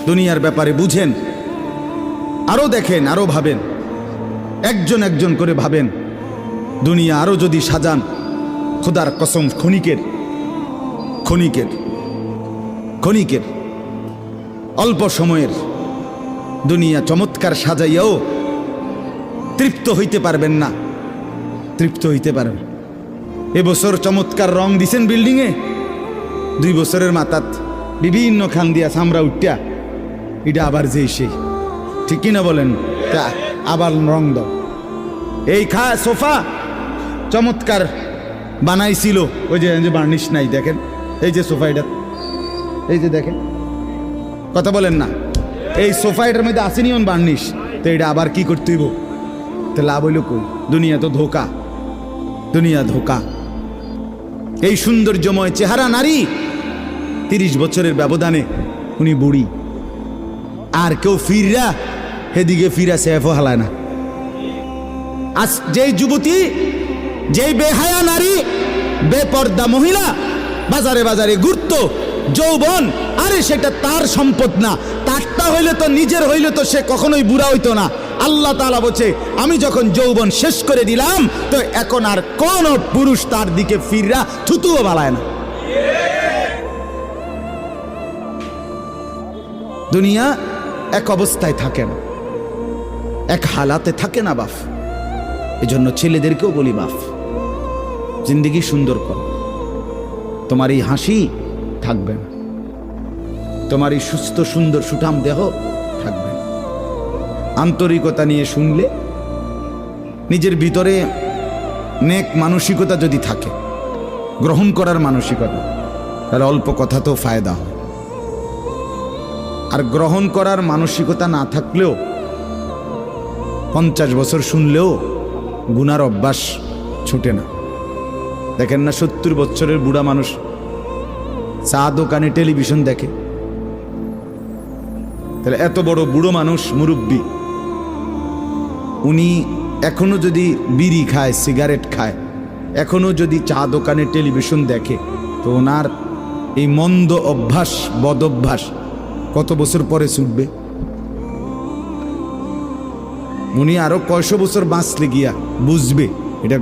দুনিয়ার ব্যাপারে বুঝেন, আরো দেখেন, আরো ভাবেন, একজন একজন করে ভাবেন। দুনিয়া আরো যদি সাজান, খোদার কসম ক্ষণিকের ক্ষণিকের ক্ষণিকের অল্প সময়ের দুনিয়া চমৎকার সাজাইয়াও তৃপ্ত হইতে পারবেন না, তৃপ্ত হইতে পারবেন। এবছর চমৎকার রং দিছেন বিল্ডিংয়ে, 2 বছরের মাথাত বিভিন্ন খান দিয়া চামড়া উঠিয়া এটা আবার যে সেই, ঠিক কিনা বলেন? তা আবার রং দাও। এই সোফা চমৎকার বানাইছিল, ওই যে বার্নিশ নাই, দেখেন এই যে সোফা, এটা এই যে দেখেন, কথা বলেন না, এই সোফা এটার মধ্যে আসেনি বার্নিশ, তো এটা আবার কি করতে হইব? তো লাভ হইল কই? দুনিয়া তো ধোকা, দুনিয়া ধোকা। এই সৌন্দর্যময় চেহারা নারী 30 বছরের ব্যবধানে উনি বুড়ি, আর কেউ ফিররা সেদিকে ফিরা সেফও হালায় না। আজ যেই যুবতী, যেই বেহায়া নারী, বেপর্দা মহিলা বাজারে বাজারে ঘুরতো, যৌবন, আরে সেটা তার সম্পদ না, তারটা হইলে তো নিজের হইলে তো সে কখনোই বুড়া হইতো না। আল্লাহ তাআলা বলছে, আমি যখন যৌবন শেষ করে দিলাম, তো এখন আর কোন পুরুষ তার দিকে ফিররা থুতুও বালায় না। দুনিয়া এক অবস্থায় থাকে না, এক হালাতে থাকে না বাপ। এজন্য ছেলেদেরকেও বলি, বাপ জিন্দেগি সুন্দর করো। তোমার এই হাসি থাকবে না, তোমার এই সুস্থ সুন্দর সুঠাম দেহ থাকবে না। আন্তরিকতা নিয়ে শুনলে, নিজের ভিতরে নেক মানসিকতা যদি থাকে, গ্রহণ করার মানসিকতা, তাহলে অল্প কথা তো ফায়দা হয়। আর গ্রহণ করার মানসিকতা না থাকলেও 50 বছর শুনলেও গুনার অভ্যাস ছুটে না। দেখেন না, 70 বছরের বুড়া মানুষ চা দোকানে টেলিভিশন দেখে, তাহলে এত বড় বুড়ো মানুষ, মুরব্বী, উনি এখনো যদি বিড়ি খায়, সিগারেট খায়, এখনো যদি চা দোকানে টেলিভিশন দেখে, তো ওনার এই মন্দ অভ্যাস, বদ অভ্যাস কত বছর পরে ছুটবে? উনি আরো কয়শো বছর বাঁচলে গিয়া বুঝবে এটা।